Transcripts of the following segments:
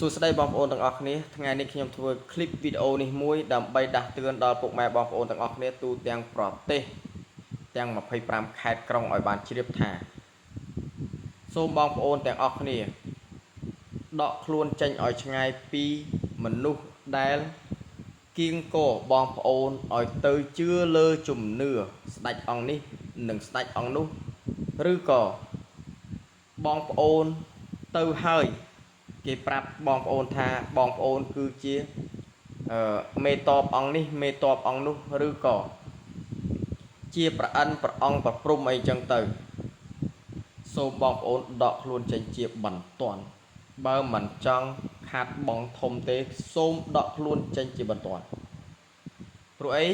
សួស្តីបងប្អូនទាំងអស់គ្នាថ្ងៃនេះខ្ញុំធ្វើคลิปវីដេអូនេះមួយដើម្បីដាស់តឿនដល់ពុកម៉ែបងប្អូនទាំងអស់គ្នាទូទាំងប្រទេសទាំង25ខេត្តក្រុងឲ្យបានជ្រាបថាសូមបងប្អូនទាំងអស់គ្នាដកខ្លួនចេញឲ្យឆ្ងាយពីមនុស្សដែលគៀងគរបងប្អូនឲ្យទៅជឿលើជំនឿស្ដេចអង្គនេះនិងស្ដេចអង្គនោះឬក៏បងប្អូនទៅហើយគេប្រាប់បងប្អូនថាបងប្អូនគឺជាមេតបអង្គនេះមេតបអង្គនោះឬក៏ជាប្រអិនប្រអង្គប្រព្រំអីចឹងទៅសូមបងប្អូនដកខ្លួនចេញជាបន្ទាន់បើមិនចង់ខាត់បងធំទេសូមដកខ្លួនចេញជាបន្ទាន់ព្រោះអី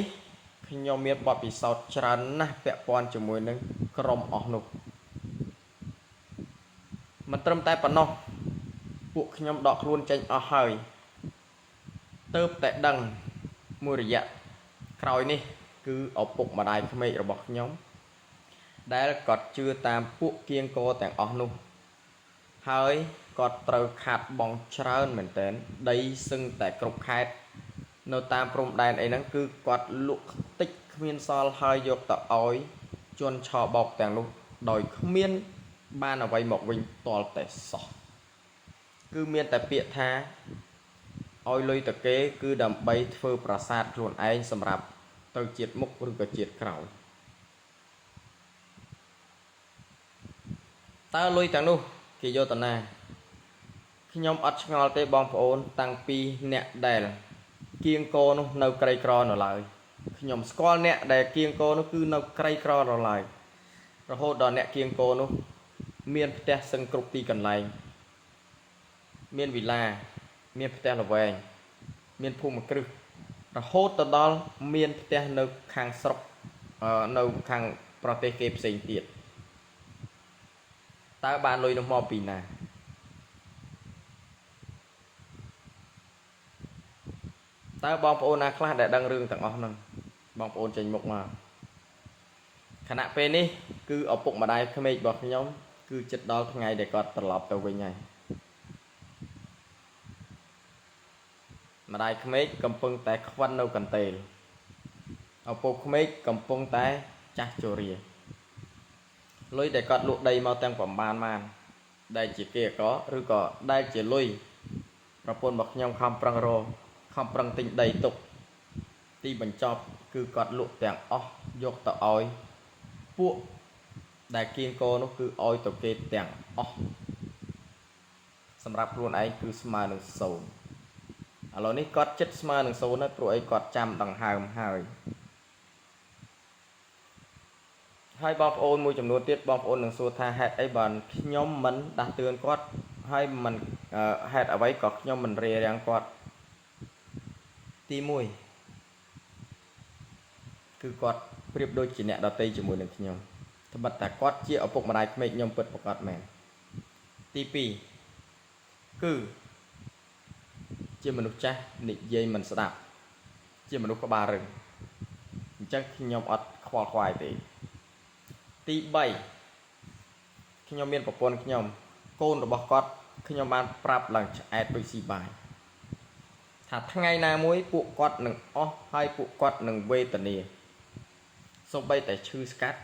ខ្ញុំមានបទពិសោធន៍ច្រើនណាស់ពាក់ព័ន្ធជាមួយនឹងក្រុមអស់នោះមិនត្រឹមតែប៉ុណ្ណោះពួកខ្ញុំដកខ្លួនចេញអស់ហើយទៅតែដឹងមួយរយៈក្រោយនេះគឺឪពុកម្ដាយក្មេករបស់ខ្ញុំដែលគាត់ជឿតាមពួកគៀងគរទាំងអស់នោះហើយគាត់ត្រូវខាត់បងច្រើនមែនតើដីសឹងតែគ្រប់ខេត្តនៅតាមព្រំដែនអីហ្នឹងគឺគាត់លក់ខ្ទេចគ្មានសល់ហើយយកទៅឲ្យជន់ឆោបោកទាំងនោះដោយគ្មានបានអ្វីមកវិញតលតែសោះគឺមានតែពាក្យថាឲ្យលុយតគេគឺដើម្បីធ្វើប្រាសាទខ្លួនឯងសម្រាប់ទៅជាតិមុខឬក៏ជាតិក្រោយតើលុយទាំងនោះគេយកទៅណាខ្ញុំអត់ឆ្ងល់ទេបងប្អូនតាំងពីអ្នកដែលគៀងគរនោះនៅក្រីក្រនៅឡើយខ្ញុំស្គាល់អ្នកដែលគៀងគរនោះគឺនៅក្រីក្រនៅឡើយរហូតដល់អ្នកគៀងគរនោះមានផ្ទះសឹងគ្រប់ទីកន្លែងមានវិឡាមានផ្ទះល្វែងមានភូមិគ្រឹះរហូតទៅដល់មានផ្ទះនៅខាងស្រុកនៅខាងប្រទេសគេផ្សេងទៀតតើបានលុយនោះមកពីណាតើបងប្អូនណាខ្លះដែលដឹងរឿងទាំងអស់ហ្នឹងបងប្អូនចេញមុខមកខណៈពេលនេះគឺឪពុកម្ដាយក្មេករបស់ខ្ញុំគឺចិត្តដល់ថ្ងៃដែលគាត់ត្រឡប់ទៅវិញហើយម្ដាយក្មេកកំពុងតែខ្វិននៅកន្ទេលឪពុកក្មេកកំពុងតែចាស់ជរាលុយដែលគាត់លក់ដីមកទាំងប្រមាណដែលជាគេអកឬក៏ដែលជាលុយប្រពន្ធរបស់ខ្ញុំខំប្រឹងរកខំប្រឹងទិញដីទុកទីបញ្ចប់គឺគាត់លក់ទាំងអស់យកទៅឲ្យពួកដែលគៀងគរនោះគឺឲ្យទៅគេទាំងអស់សម្រាប់ខ្លួនឯងគឺស្មើនឹង0ឥឡូវនេះគាត់ចិត្តស្មើនឹង0ហើយព្រោះអីគាត់ចាំដង្ហើមហើយបងប្អូនមួយចំនួនទៀតបងប្អូននឹងសួរថាហេតុអីបានខ្ញុំមិនដាស់តឿនគាត់ហើយមិនហេតុអ្វីក៏ខ្ញុំមិនរារាំងគាត់ទី1គឺគាត់ប្រៀបដូចជាអ្នកដតីជាមួយនឹងខ្ញុំត្បិតតែគាត់ជាឪពុកម្ដាយក្មេកខ្ញុំពិតប្រាកដមែនទី2គឺជាមនុស្សចាស់និយាយមិនស្ដាប់ជាមនុស្សក្បាលរឹងអញ្ចឹងខ្ញុំអត់ខ្វល់ខ្វាយទេទី3ខ្ញុំមានប្រពន្ធខ្ញុំកូនរបស់គាត់ខ្ញុំបានប្រាប់ឡើងឆ្អែតដូចស៊ីបាយថាថ្ងៃណាមួយពួកគាត់នឹងអស់ហើយពួកគាត់នឹងវេទនាសូម្បីតែឈឺស្កាត់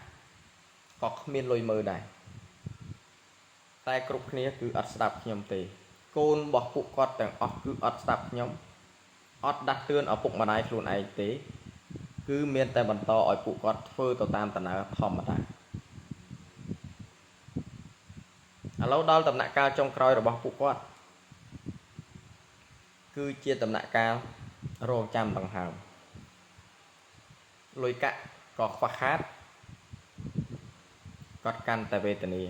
ក៏គ្មានលុយមើលដែរតែគ្រប់គ្នាគឺអត់ស្ដាប់ខ្ញុំទេកូនរបស់ពួកគាត់ទាំងអស់គឺអត់ស្ដាប់ខ្ញុំអត់ដាស់តឿនឪពុកម្ដាយខ្លួនឯងទេគឺមានតែបន្តឲ្យពួកគាត់ធ្វើទៅតាមដំណើរធម្មតាឥឡូវដល់ដំណាក់កាលចុងក្រោយរបស់ពួកគាត់គឺជាដំណាក់កាលរងចាំដង្ហើមលុយកាក់ក៏ខ្វះខាតគាត់កាន់តែវេទនា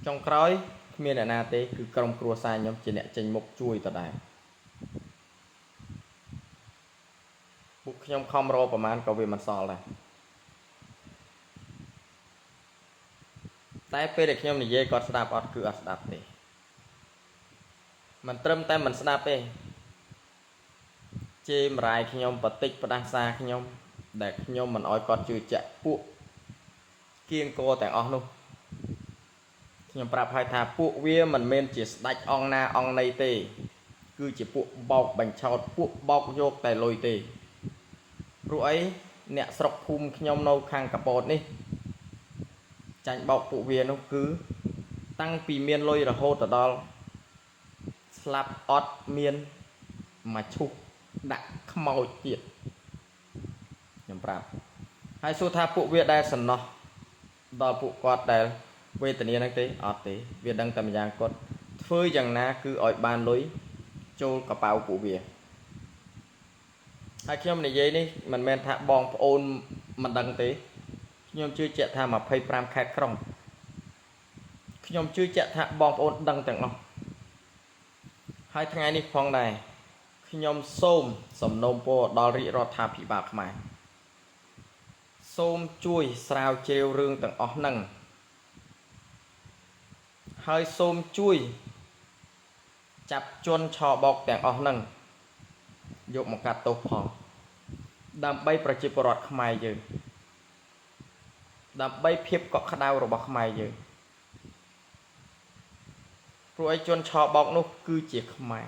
ចុងក្រោយគ្មានអ្នកណាទេគឺក្រុមគ្រួសារខ្ញុំជាអ្នកចេញមុខជួយតដែរពួកខ្ញុំខំរកប្រមាណក៏វាមិនសល់ដែរតែពេលដែលខ្ញុំនិយាយគាត់ស្ដាប់អត់គឺអត់ស្ដាប់ទេមិនត្រឹមតែមិនស្ដាប់ទេជេរម្រាយខ្ញុំបតិចផ្ដាសាខ្ញុំដែលខ្ញុំមិនអោយគាត់ជឿជាក់ពួកគៀងគរទាំងអស់នោះ ខ្ញុំប្រាប់ឲ្យថាពួកវាមិនមែនជាស្ដេចអង្គណាអង្គណីទេគឺជាពួកបោកបញ្ឆោតពួកបោកយកតែលុយទេព្រោះអីអ្នកស្រុកភូមិខ្ញុំនៅខាងកពតនេះចាញ់បោកពួកវានោះគឺតាំងពីមានលុយរហូតដល់ស្លាប់អត់មានមកឈុះដាក់ខ្មោចទៀតខ្ញុំប្រាប់ហើយសួរថាពួកវាដែលសំណោះដល់ពួកគាត់ដែលវេទនាហ្នឹងទេអត់ទេវាដឹងតែម្យ៉ាងគាត់ធ្វើយ៉ាងណាគឺឲ្យបានលុយចូលកប៉ៅពួកវាហើយខ្ញុំនិយាយនេះមិនមែនថាបងប្អូនមិនដឹងទេខ្ញុំជឿជាក់ថា25ខេត្តក្រុងខ្ញុំជឿជាក់ថាបងប្អូនដឹងទាំងអស់ហើយថ្ងៃនេះផងដែរខ្ញុំសូមសំណូមពរដល់រាជរដ្ឋាភិបាលខ្មែរសូមជួយស្រាវជ្រាវរឿងទាំងអស់ហ្នឹងហើយសូមជួយចាប់ជនឆបោកទាំងអស់ហ្នឹងយកមកកាត់ទោសផងដើម្បីប្រជាពលរដ្ឋខ្មែរយើងដើម្បីភាពកក់ក្ដៅរបស់ខ្មែរយើងព្រោះឯជនឆបោកនោះគឺជាខ្មែរ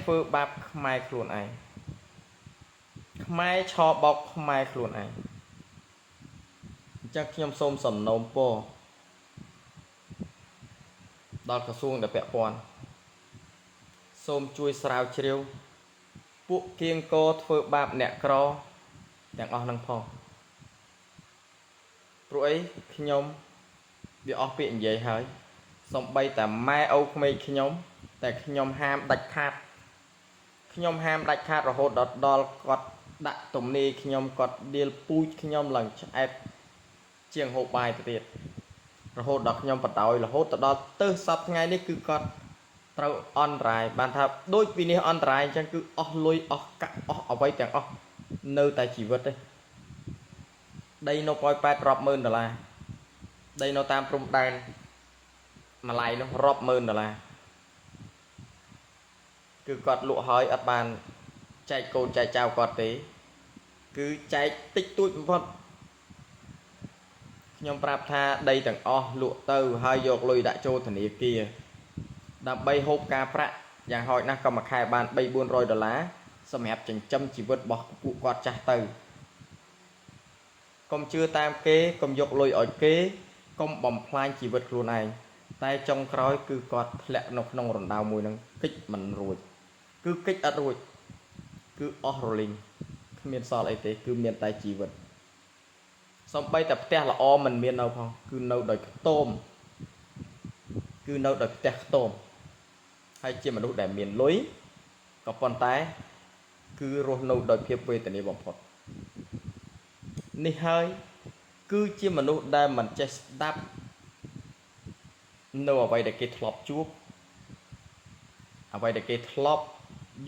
ធ្វើបាបខ្មែរខ្លួនឯងខ្មែរឆបោកខ្មែរខ្លួនឯងអញ្ចឹងខ្ញុំសូមសំណូមពរដល់ក្រសួងដែលពាក់ព័ន្ធសូមជួយស្រាវជ្រាវពួកគៀងកធ្វើបាបអ្នកក្រទាំងអស់នឹងផងព្រោះអីខ្ញុំវាអស់ពាក្យនិយាយហើយសំបីតែម៉ែឪក្មេកខ្ញុំតែខ្ញុំហាមដាច់ខាតរហូតដល់គាត់ដាក់ទំនេរខ្ញុំគាត់ដៀលពូជខ្ញុំឡើងឆ្អែតជាងហូបបាយទៅទៀតរហូតដល់ខ្ញុំបដោយរហូតដល់ទៅសប្តាហ៍ថ្ងៃនេះគឺគាត់ត្រូវអន្តរាយបានថាដូចវិនិច្ឆ័យអន្តរាយអញ្ចឹងគឺអស់លុយអស់កាក់អស់អ្វីទាំងអស់នៅតែជីវិតទេដីនៅប៉ោយប៉ែតរាប់ម៉ឺនដុល្លារដីនៅតាមព្រំដែនម្លាយនោះរាប់ម៉ឺនដុល្លារគឺគាត់លក់ហើយអត់បានចែកកូនចែកចៅគាត់ទេគឺចែកតិចតួចបំផុតខ្ញុំប្រាប់ថាដីទាំងអស់លក់ទៅហើយយកលុយដាក់ចូលធនាគារដើម្បីហូបការប្រាក់យ៉ាងហោចណាស់ក៏មួយខែបាន300-400ដុល្លារសម្រាប់ចិញ្ចឹមជីវិតរបស់ពួកគាត់ចាស់ទៅកុំជឿតាមគេកុំយកលុយឲ្យគេកុំបំផ្លាញជីវិតខ្លួនឯងតែចុងក្រោយគឺគាត់ធ្លាក់នៅក្នុងរណ្ដៅមួយហ្នឹងកិច្ចមិនរួចគឺកិច្ចអត់រួចគឺអស់រលីងគ្មានសល់អីទេគឺមានតែជីវិតសំបីតែផ្ទះល្អមិនមាននៅផងគឺនៅដោយខ្ទមគឺនៅដោយផ្ទះខ្ទមហើយជាមនុស្សដែលមានលុយក៏ប៉ុន្តែគឺរស់នៅដោយភាពវេទនាបំផុតនេះហើយគឺជាមនុស្សដែលមិនចេះស្ដាប់នៅអ្វីដែលគេធ្លាប់ជួបអ្វីដែលគេធ្លាប់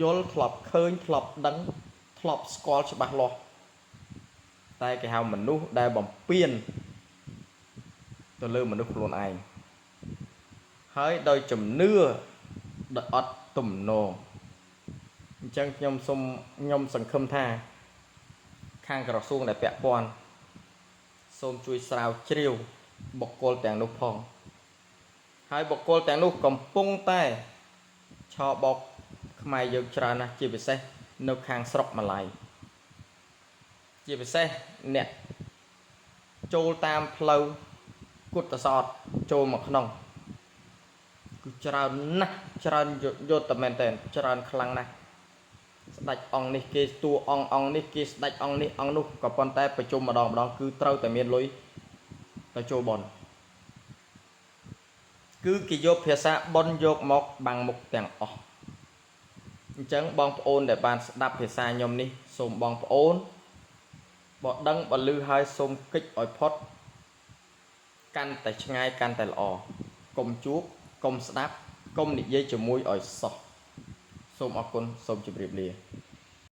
យល់ធ្លាប់ឃើញធ្លាប់ដឹងធ្លាប់ស្គាល់ច្បាស់លាស់តែគេហៅមនុស្សដែលបំពានទៅលើមនុស្សខ្លួនឯងហើយដោយជំនឿដោយអត់ទំនងអញ្ចឹងខ្ញុំសង្ឃឹមថាខាងក្រសួងដែលពាក់ព័ន្ធសូមជួយស្រាវជ្រាវបុគ្គលទាំងនោះផងហើយបុគ្គលទាំងនោះកំពុងតែឆបោកខ្មែរយើងច្រើនណាស់ជាពិសេសនៅខាងស្រុកម៉ាឡៃជាពិសេសអ្នកចូលតាមផ្លូវគុតសោតចូលមកក្នុងគឺច្រើនណាស់ច្រើនយត់តែមែនតើច្រើនខ្លាំងណាស់ស្ដេចអង្គនេះគេតួអង្គនេះគេស្ដេចអង្គនេះអង្គនោះក៏ប៉ុន្តែប្រជុំម្ដងគឺត្រូវតែមានលុយទៅចូលបនគឺគេយកភាសាបនយកមកបាំងមុខទាំងអស់អញ្ចឹងបងប្អូនដែលបានស្ដាប់ភាសាខ្ញុំនេះសូមបងប្អូនបើដឹងបើឮហើយសូមគិតឲ្យផុតកាន់តែឆ្ងាយកាន់តែល្អកុំជួបកុំស្ដាប់កុំនិយាយជាមួយឲ្យសោះសូមអរគុណសូមជម្រាបលា